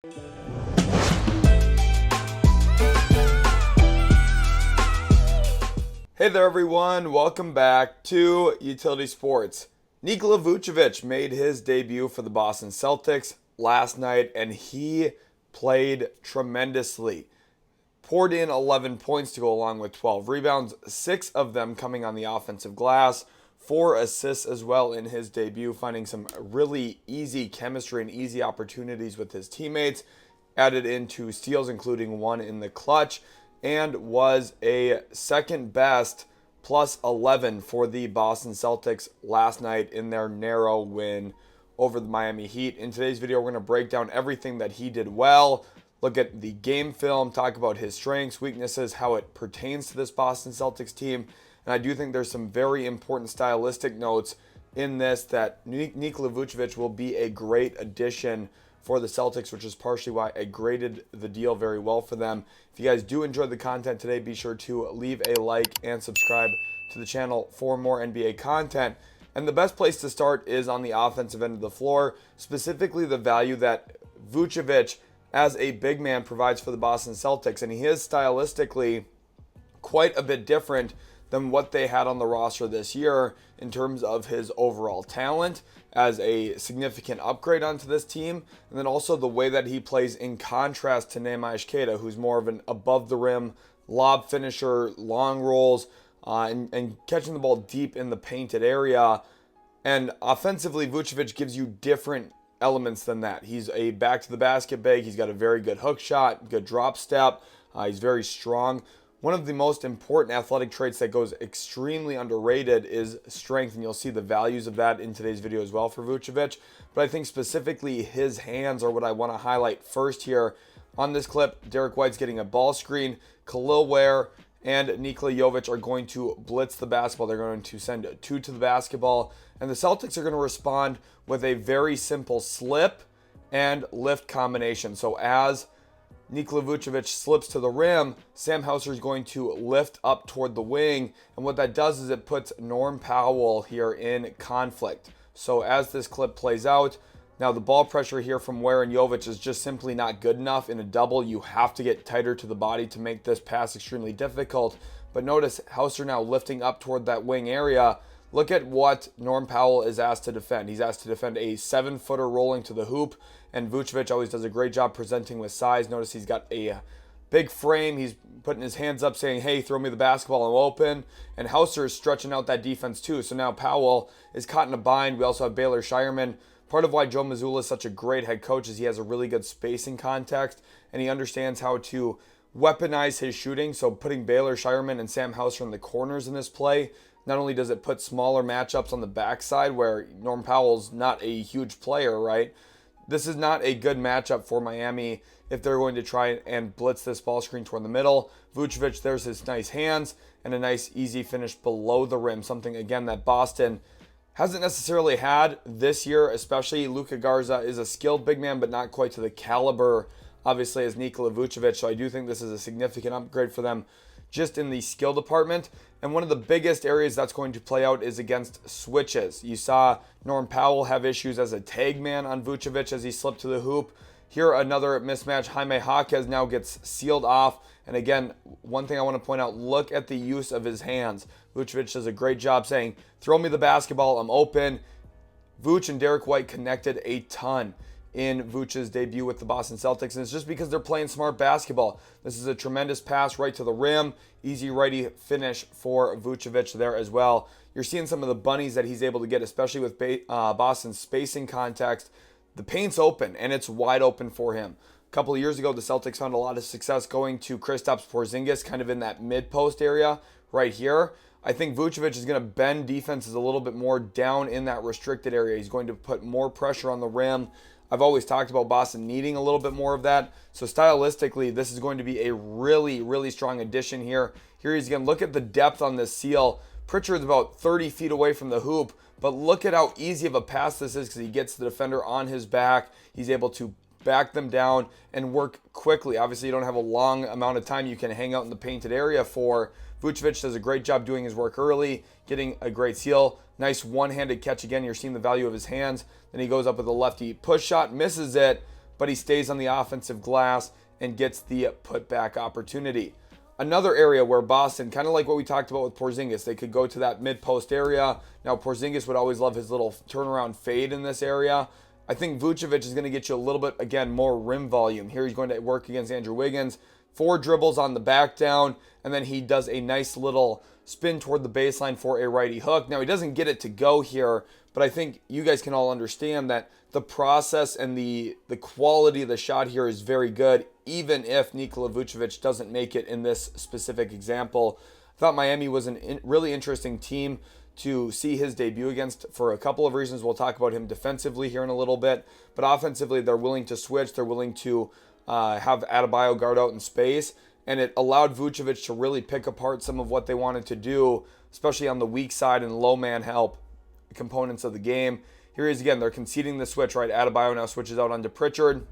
Hey there everyone, welcome back to Utility Sports. Nikola Vucevic made his debut for the Boston Celtics last night and he played tremendously. Poured in 11 points to go along with 12 rebounds, 6 of them coming on the offensive glass, 4 assists as well in his debut, finding some really easy chemistry and easy opportunities with his teammates. Added in 2 steals, including 1 in the clutch, and was a second best plus 11 for the Boston Celtics last night in their narrow win over the Miami Heat. In today's video, we're going to break down everything that he did well, look at the game film, talk about his strengths, weaknesses, how it pertains to this Boston Celtics team. And I do think there's some very important stylistic notes in this that Nikola Vucevic will be a great addition for the Celtics, which is partially why I graded the deal very well for them. If you guys do enjoy the content today, be sure to leave a like and subscribe to the channel for more NBA content. And the best place to start is on the offensive end of the floor, specifically the value that Vucevic as a big man provides for the Boston Celtics. And he is stylistically quite a bit different than what they had on the roster this year in terms of his overall talent as a significant upgrade onto this team, and then also the way that he plays in contrast to Nehemiah Queta, who's more of an above-the-rim lob finisher, long rolls, and catching the ball deep in the painted area. And offensively, Vucevic gives you different elements than that. He's a back-to-the-basket big. He's got a very good hook shot, good drop step. He's very strong. One of the most important athletic traits that goes extremely underrated is strength, and you'll see the values of that in today's video as well for Vucevic. But I think specifically his hands are what I want to highlight first here. On this clip, Derek White's getting a ball screen. Khalil Ware and Nikola Jovic are going to blitz the basketball. They're going to send 2 to the basketball, and the Celtics are going to respond with a very simple slip and lift combination. So as Nikola Vucevic slips to the rim, Sam Hauser is going to lift up toward the wing, and what that does is it puts Norm Powell here in conflict. So as this clip plays out, now the ball pressure here from Ware and Jovic is just simply not good enough. In a double, you have to get tighter to the body to make this pass extremely difficult. But notice Hauser now lifting up toward that wing area. Look at what Norm Powell is asked to defend. He's asked to defend a 7-footer rolling to the hoop, and Vucevic always does a great job presenting with size. Notice he's got a big frame. He's putting his hands up saying, hey, throw me the basketball, I'm open. And Hauser is stretching out that defense too. So now Powell is caught in a bind. We also have Baylor Shireman. Part of why Joe Mazzulla is such a great head coach is he has a really good spacing context, and he understands how to weaponize his shooting. So putting Baylor Shireman and Sam Hauser in the corners in this play, not only does it put smaller matchups on the backside where Norm Powell's not a huge player, right? This is not a good matchup for Miami if they're going to try and blitz this ball screen toward the middle. Vucevic, there's his nice hands and a nice easy finish below the rim, something again that Boston hasn't necessarily had this year, especially. Luka Garza is a skilled big man, but not quite to the caliber, obviously, as Nikola Vucevic. So I do think this is a significant upgrade for them just in the skill department. And one of the biggest areas that's going to play out is against switches. You saw Norm Powell have issues as a tag man on Vucevic as he slipped to the hoop. Here, another mismatch. Jaime Jaquez now gets sealed off. And again, one thing I want to point out, look at the use of his hands. Vucevic does a great job saying, throw me the basketball, I'm open. Vooch and Derek White connected a ton in Vooch's debut with the Boston Celtics, and it's just because they're playing smart basketball. This is a tremendous pass right to the rim, easy righty finish for Vucevic there as well. You're seeing some of the bunnies that he's able to get, especially with Boston's spacing context. The paint's open, and it's wide open for him. A couple of years ago, the Celtics found a lot of success going to Kristaps Porzingis, kind of in that mid-post area right here. I think Vucevic is going to bend defenses a little bit more down in that restricted area. He's going to put more pressure on the rim. I've always talked about Boston needing a little bit more of that. So stylistically, this is going to be a really, really strong addition here. Here he's going to look at the depth on this seal. Pritchard's about 30 feet away from the hoop, but look at how easy of a pass this is because he gets the defender on his back. He's able to back them down and work quickly. Obviously, you don't have a long amount of time you can hang out in the painted area for. Vucevic does a great job doing his work early, getting a great seal. Nice one-handed catch again. You're seeing the value of his hands. Then he goes up with a lefty push shot, misses it, but he stays on the offensive glass and gets the putback opportunity. Another area where Boston, kind of like what we talked about with Porzingis, they could go to that mid-post area. Now, Porzingis would always love his little turnaround fade in this area. I think Vucevic is going to get you a little bit, again, more rim volume. Here he's going to work against Andrew Wiggins. 4 dribbles on the back down, and then he does a nice little spin toward the baseline for a righty hook. Now, he doesn't get it to go here, but I think you guys can all understand that the process and the quality of the shot here is very good, even if Nikola Vucevic doesn't make it in this specific example. I thought Miami was a really interesting team to see his debut against for a couple of reasons. We'll talk about him defensively here in a little bit, but offensively, they're willing to switch. They're willing to have Adebayo guard out in space, and it allowed Vucevic to really pick apart some of what they wanted to do, especially on the weak side and low man help components of the game. Here he is again. They're conceding the switch, right? Adebayo now switches out onto Pritchard.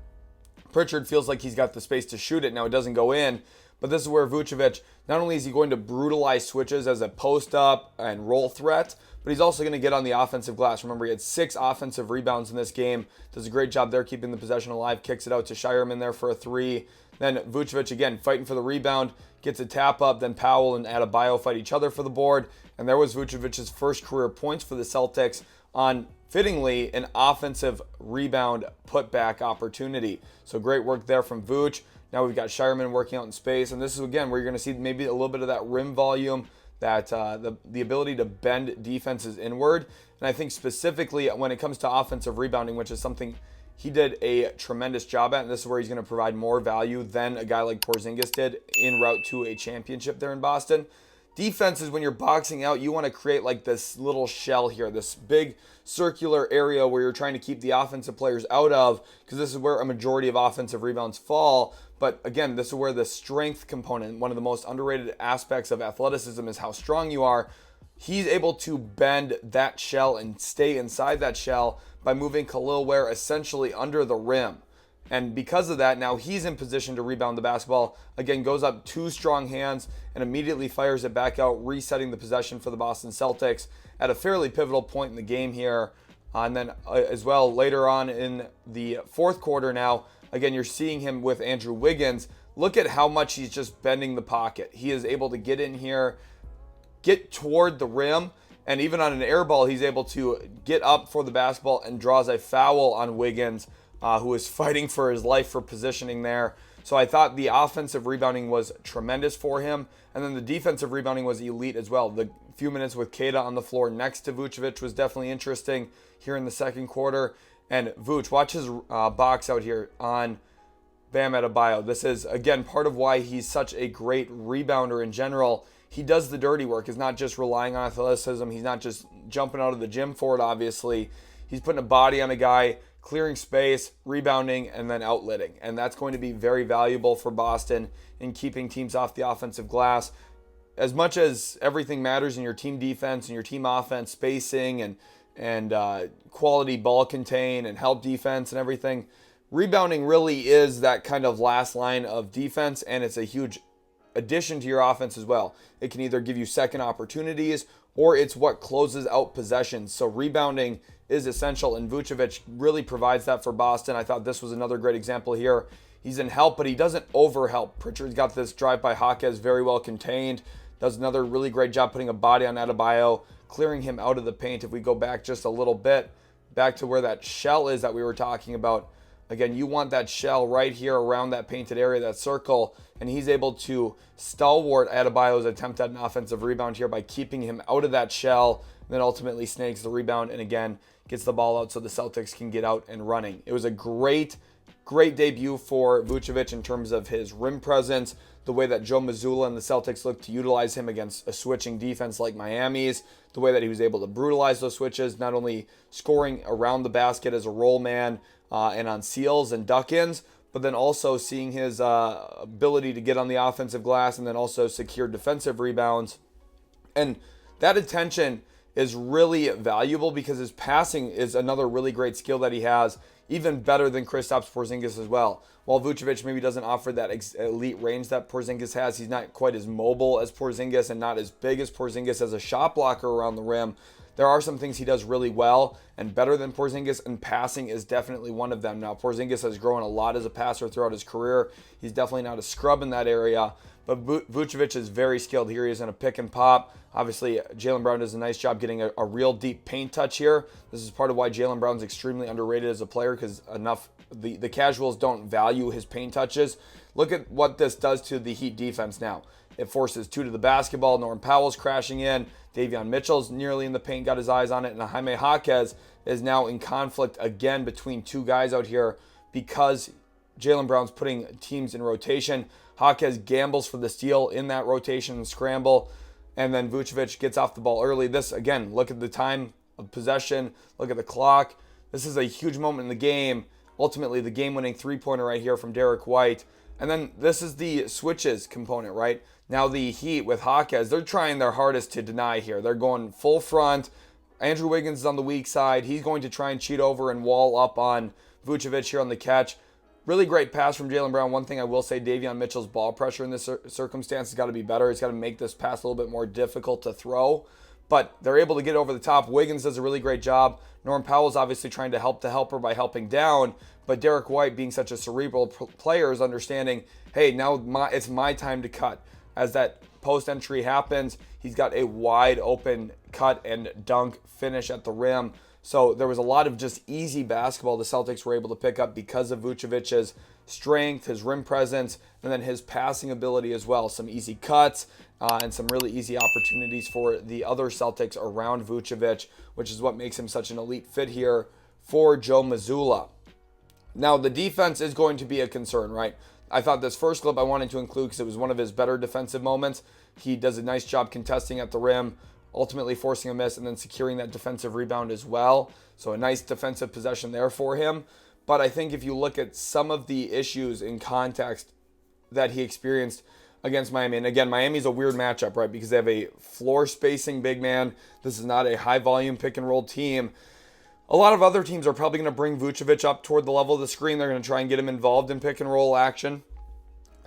Pritchard feels like he's got the space to shoot it. Now it doesn't go in, but this is where Vucevic, not only is he going to brutalize switches as a post-up and roll threat, but he's also going to get on the offensive glass. Remember, he had 6 offensive rebounds in this game. Does a great job there keeping the possession alive. Kicks it out to Shireman there for a 3. Then Vucevic, again, fighting for the rebound. Gets a tap up. Then Powell and Adebayo fight each other for the board. And there was Vucevic's first career points for the Celtics on, fittingly, an offensive rebound putback opportunity. So great work there from Vooch. Now we've got Shireman working out in space. And this is, again, where you're going to see maybe a little bit of that rim volume, that the ability to bend defenses inward. And I think specifically when it comes to offensive rebounding, which is something he did a tremendous job at, and this is where he's going to provide more value than a guy like Porzingis did en route to a championship there in Boston. Defenses, when you're boxing out, you want to create like this little shell here, this big circular area where you're trying to keep the offensive players out of, because this is where a majority of offensive rebounds fall. But again, this is where the strength component, one of the most underrated aspects of athleticism, is how strong you are. He's able to bend that shell and stay inside that shell by moving Khalil Ware essentially under the rim. And because of that, now he's in position to rebound the basketball. Again, goes up 2 strong hands and immediately fires it back out, resetting the possession for the Boston Celtics at a fairly pivotal point in the game here. And then as well, later on in the fourth quarter now, again, you're seeing him with Andrew Wiggins. Look at how much he's just bending the pocket. He is able to get in here, get toward the rim, and even on an air ball, he's able to get up for the basketball and draws a foul on Wiggins, who is fighting for his life for positioning there. So I thought the offensive rebounding was tremendous for him, and then the defensive rebounding was elite as well. The few minutes with Keita on the floor next to Vucevic was definitely interesting here in the second quarter. And Vooch, watch his box out here on Bam Adebayo. This is, again, part of why he's such a great rebounder in general. He does the dirty work. He's not just relying on athleticism. He's not just jumping out of the gym for it, obviously. He's putting a body on a guy, clearing space, rebounding, and then outletting. And that's going to be very valuable for Boston in keeping teams off the offensive glass. As much as everything matters in your team defense and your team offense, spacing and quality ball contain and help defense and everything, rebounding really is that kind of last line of defense, and it's a huge addition to your offense as well. It can either give you second opportunities or it's what closes out possessions. So rebounding is essential, and Vucevic really provides that for Boston. I thought this was another great example here. He's in help, but he doesn't over-help. Pritchard's got this drive by Hawkes very well contained. Does another really great job putting a body on Adebayo, clearing him out of the paint. If we go back just a little bit, back to where that shell is that we were talking about. Again, you want that shell right here around that painted area, that circle, and he's able to stalwart Adebayo's attempt at an offensive rebound here by keeping him out of that shell, and then ultimately snags the rebound and again gets the ball out so the Celtics can get out and running. It was a great debut for Vucevic in terms of his rim presence, the way that Joe Mazzulla and the Celtics looked to utilize him against a switching defense like Miami's, the way that he was able to brutalize those switches, not only scoring around the basket as a roll man and on seals and duck-ins, but then also seeing his ability to get on the offensive glass and then also secure defensive rebounds. And that attention is really valuable because his passing is another really great skill that he has, even better than Kristaps Porzingis as well. While Vucevic maybe doesn't offer that elite range that Porzingis has, he's not quite as mobile as Porzingis and not as big as Porzingis as a shot blocker around the rim. there are some things he does really well and better than Porzingis, and passing is definitely one of them. Now, Porzingis has grown a lot as a passer throughout his career. He's definitely not a scrub in that area, but Vucevic is very skilled here. He's in a pick and pop. Obviously, Jaylen Brown does a nice job getting a real deep paint touch here. This is part of why Jaylen Brown's extremely underrated as a player, because the casuals don't value his paint touches. Look at what this does to the Heat defense now. It forces two to the basketball. Norm Powell's crashing in. Davion Mitchell's nearly in the paint, got his eyes on it. And Jaime Jaquez is now in conflict again between two guys out here because Jaylen Brown's putting teams in rotation. Jaquez gambles for the steal in that rotation and scramble. And then Vucevic gets off the ball early. This, again, look at the time of possession. Look at the clock. This is a huge moment in the game. Ultimately, the game-winning three-pointer right here from Derek White. And then this is the switches component, right? Now the Heat with Jaquez, they're trying their hardest to deny here. They're going full front. Andrew Wiggins is on the weak side. He's going to try and cheat over and wall up on Vucevic here on the catch. Really great pass from Jaylen Brown. One thing I will say, Davion Mitchell's ball pressure in this circumstance has got to be better. He's got to make this pass a little bit more difficult to throw. But they're able to get over the top. Wiggins does a really great job. Norm Powell's obviously trying to help the helper by helping down. But Derek White, being such a cerebral player, is understanding, hey, now it's my time to cut. As that post entry happens, he's got a wide open cut and dunk finish at the rim. So there was a lot of just easy basketball the Celtics were able to pick up because of Vucevic's strength, his rim presence, and then his passing ability as well. Some easy cuts and some really easy opportunities for the other Celtics around Vucevic, which is what makes him such an elite fit here for Joe Mazzulla. Now, the defense is going to be a concern, right? I thought this first clip I wanted to include because it was one of his better defensive moments. He does a nice job contesting at the rim, ultimately forcing a miss and then securing that defensive rebound as well. So a nice defensive possession there for him. But I think if you look at some of the issues in context that he experienced against Miami, and again, Miami's a weird matchup, right? Because they have a floor spacing big man. This is not a high volume pick and roll team. A lot of other teams are probably going to bring Vucevic up toward the level of the screen. They're going to try and get him involved in pick and roll action.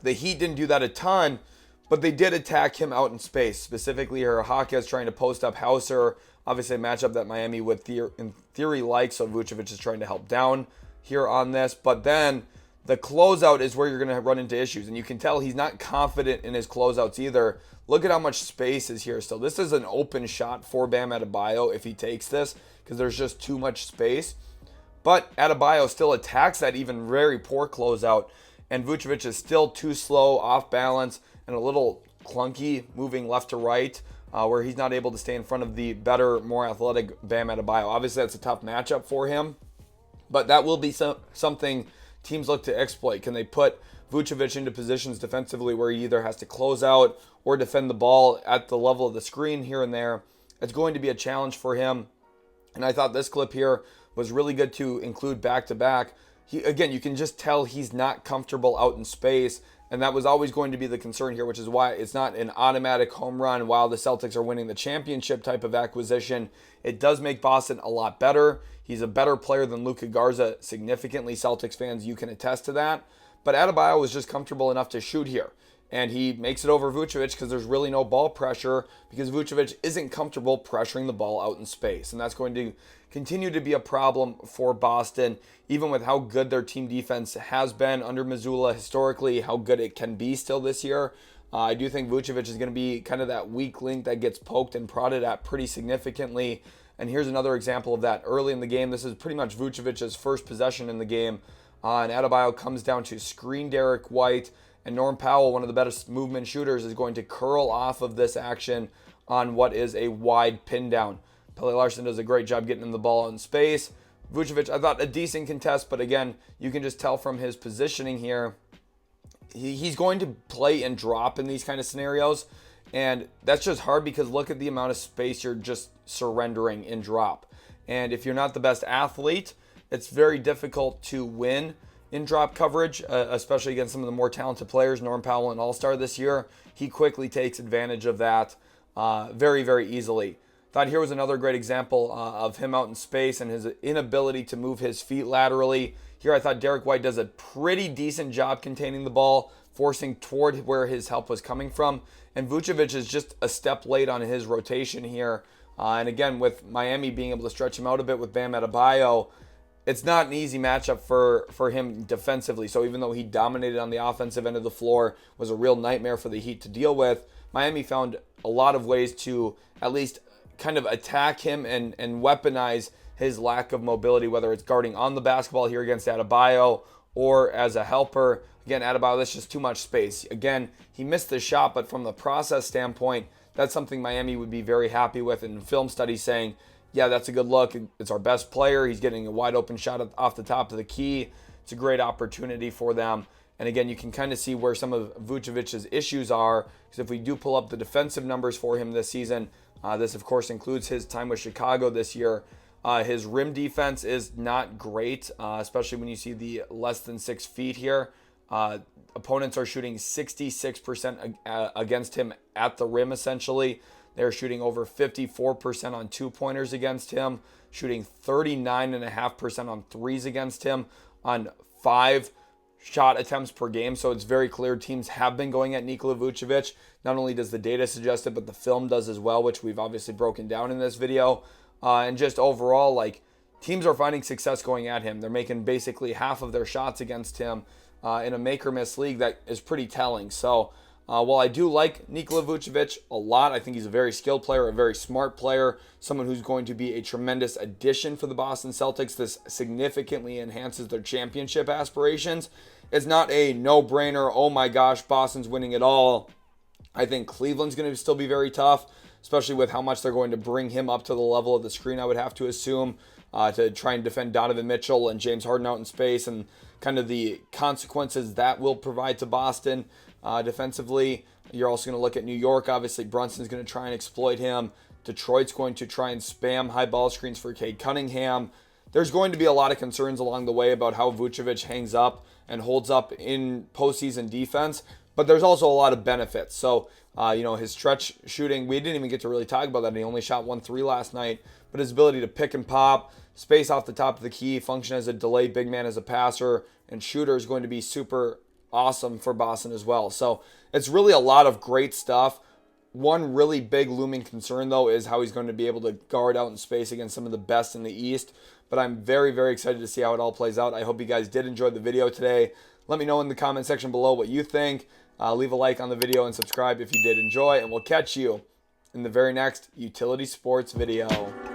The Heat didn't do that a ton, but they did attack him out in space. Specifically, Jaquez trying to post up Hauser. Obviously, a matchup that Miami would in theory like, so Vucevic is trying to help down here on this. But then the closeout is where you're going to run into issues, and you can tell he's not confident in his closeouts either. Look at how much space is here still. This is an open shot for Bam Adebayo if he takes this, because there's just too much space. But Adebayo still attacks that even very poor closeout, and Vucevic is still too slow, off balance, and a little clunky moving left to right, where he's not able to stay in front of the better, more athletic Bam Adebayo. Obviously, that's a tough matchup for him, but that will be something teams look to exploit. Can they put Vucevic into positions defensively where he either has to close out or defend the ball at the level of the screen here and there? It's going to be a challenge for him. And I thought this clip here was really good to include back-to-back. Again, you can just tell he's not comfortable out in space, and that was always going to be the concern here, which is why it's not an automatic home run while the Celtics are winning the championship type of acquisition. It does make Boston a lot better. He's a better player than Luka Garza significantly. Celtics fans, you can attest to that. But Adebayo was just comfortable enough to shoot here. And he makes it over Vucevic because there's really no ball pressure, because Vucevic isn't comfortable pressuring the ball out in space. And that's going to continue to be a problem for Boston, even with how good their team defense has been under Mazzulla historically, how good it can be still this year. I do think Vucevic is going to be kind of that weak link that gets poked and prodded at pretty significantly. And here's another example of that early in the game. This is pretty much Vucevic's first possession in the game. And Adebayo comes down to screen Derek White. And Norm Powell, one of the best movement shooters, is going to curl off of this action on what is a wide pin down. Pelle Larsson does a great job getting him the ball in space. Vucevic, I thought a decent contest, but again, you can just tell from his positioning here, he's going to play and drop in these kind of scenarios. And that's just hard because look at the amount of space you're just surrendering in drop. And if you're not the best athlete, it's very difficult to win in drop coverage, especially against some of the more talented players. Norm Powell, an all-star this year, he quickly takes advantage of that very, very easily. Thought here was another great example of him out in space and his inability to move his feet laterally. Here I thought Derek White does a pretty decent job containing the ball, forcing toward where his help was coming from. And Vucevic is just a step late on his rotation here. And again, with Miami being able to stretch him out a bit with Bam Adebayo, it's not an easy matchup for him defensively. So even though he dominated on the offensive end of the floor, was a real nightmare for the Heat to deal with, Miami found a lot of ways to at least kind of attack him and weaponize his lack of mobility, whether it's guarding on the basketball here against Adebayo or as a helper. Again, Adebayo, that's just too much space. Again, he missed the shot, but from the process standpoint, that's something Miami would be very happy with. And film studies saying, yeah, that's a good look. It's our best player. He's getting a wide open shot off the top of the key. It's a great opportunity for them. And again, you can kind of see where some of Vucevic's issues are, because if we do pull up the defensive numbers for him this season, this of course includes his time with Chicago this year. His rim defense is not great, especially when you see the less than 6 feet here. Opponents are shooting 66% against him at the rim, essentially. They're shooting over 54% on 2-pointers against him, shooting 39.5% on threes against him on 5 shot attempts per game. So it's very clear teams have been going at Nikola Vucevic. Not only does the data suggest it, but the film does as well, which we've obviously broken down in this video. And just overall, like, teams are finding success going at him. They're making basically half of their shots against him in a make-or-miss league that is pretty telling. So while I do like Nikola Vucevic a lot, I think he's a very skilled player, a very smart player, someone who's going to be a tremendous addition for the Boston Celtics. This significantly enhances their championship aspirations. It's not a no-brainer, oh my gosh, Boston's winning it all. I think Cleveland's going to still be very tough, especially with how much they're going to bring him up to the level of the screen, I would have to assume, to try and defend Donovan Mitchell and James Harden out in space, and kind of the consequences that will provide to Boston defensively. You're also going to look at New York. Obviously, Brunson's going to try and exploit him. Detroit's going to try and spam high ball screens for Cade Cunningham. There's going to be a lot of concerns along the way about how Vucevic hangs up and holds up in postseason defense, but there's also a lot of benefits. So, his stretch shooting, we didn't even get to really talk about that. He only shot 1 3 last night, but his ability to pick and pop, space off the top of the key, function as a delayed big man, as a passer, and shooter is going to be super awesome for Boston as well. So it's really a lot of great stuff. One really big looming concern, though, is how he's going to be able to guard out in space against some of the best in the East. But I'm very, very excited to see how it all plays out. I hope you guys did enjoy the video today. Let me know in the comment section below what you think. Leave a like on the video and subscribe if you did enjoy. And we'll catch you in the very next Utility Sports video.